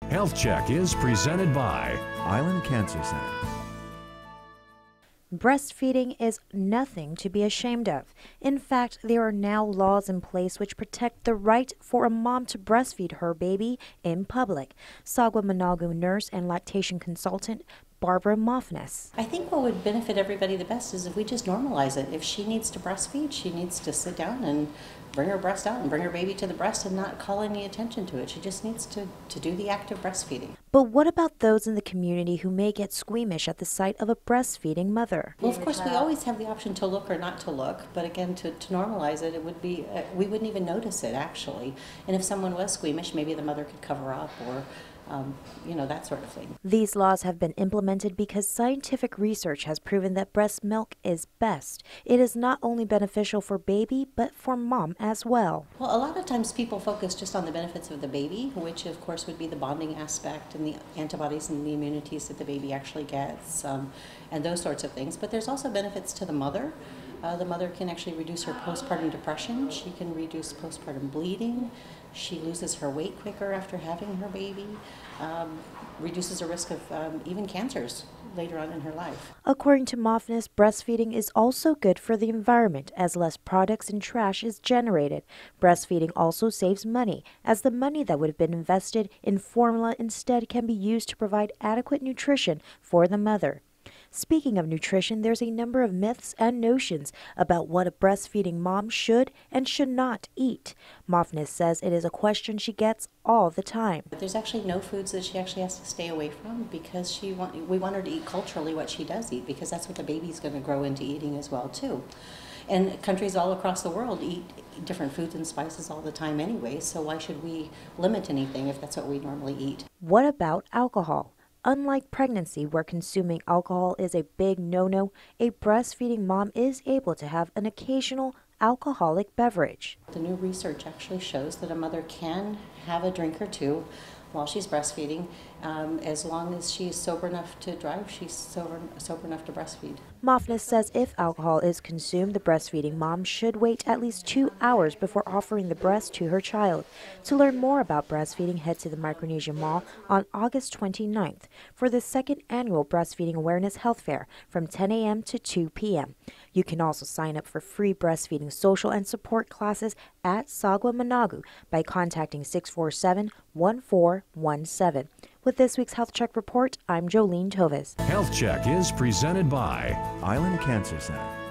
Health Check is presented by Island Cancer Center. Breastfeeding is nothing to be ashamed of. In fact, there are now laws in place which protect the right for a mom to breastfeed her baby in public. Sagwa Managu nurse and lactation consultant Barbara Moffness. I think what would benefit everybody the best is if we just normalize it. If she needs to breastfeed, she needs to sit down and bring her breast out and bring her baby to the breast and not call any attention to it. She just needs to do the act of breastfeeding. But what about those in the community who may get squeamish at the sight of a breastfeeding mother? Well, of course, we always have the option to look or not to look, but again, to normalize it, it would be, we wouldn't even notice it, actually. And if someone was squeamish, maybe the mother could cover up or that sort of thing. These laws have been implemented because scientific research has proven that breast milk is best. It is not only beneficial for baby, but for mom as well. Well, a lot of times people focus just on the benefits of the baby, which of course would be the bonding aspect and the antibodies and the immunities that the baby actually gets, and those sorts of things. But there's also benefits to the mother. The mother can actually reduce her postpartum depression. She can reduce postpartum bleeding. She loses her weight quicker after having her baby. Reduces the risk of even cancers later on in her life. According to Moffness, breastfeeding is also good for the environment as less products and trash is generated. Breastfeeding also saves money, as the money that would have been invested in formula instead can be used to provide adequate nutrition for the mother. Speaking of nutrition, there's a number of myths and notions about what a breastfeeding mom should and should not eat. Moffness says it is a question she gets all the time. There's actually no foods that she actually has to stay away from because we want her to eat culturally what she does eat, because that's what the baby's going to grow into eating as well too. And countries all across the world eat different foods and spices all the time anyway, so why should we limit anything if that's what we normally eat? What about alcohol? Unlike pregnancy, where consuming alcohol is a big no-no, a breastfeeding mom is able to have an occasional alcoholic beverage. The new research actually shows that a mother can have a drink or two while she's breastfeeding, as long as she's sober enough to drive, she's sober enough to breastfeed. Moffness says if alcohol is consumed, the breastfeeding mom should wait at least 2 hours before offering the breast to her child. To learn more about breastfeeding, head to the Micronesia Mall on August 29th for the second annual Breastfeeding Awareness Health Fair from 10 a.m. to 2 p.m. You can also sign up for free breastfeeding social and support classes at Sagwa Managu by contacting 647-1417. With this week's Health Check report, I'm Jolene Tovis. Health Check is presented by Island Cancer Center.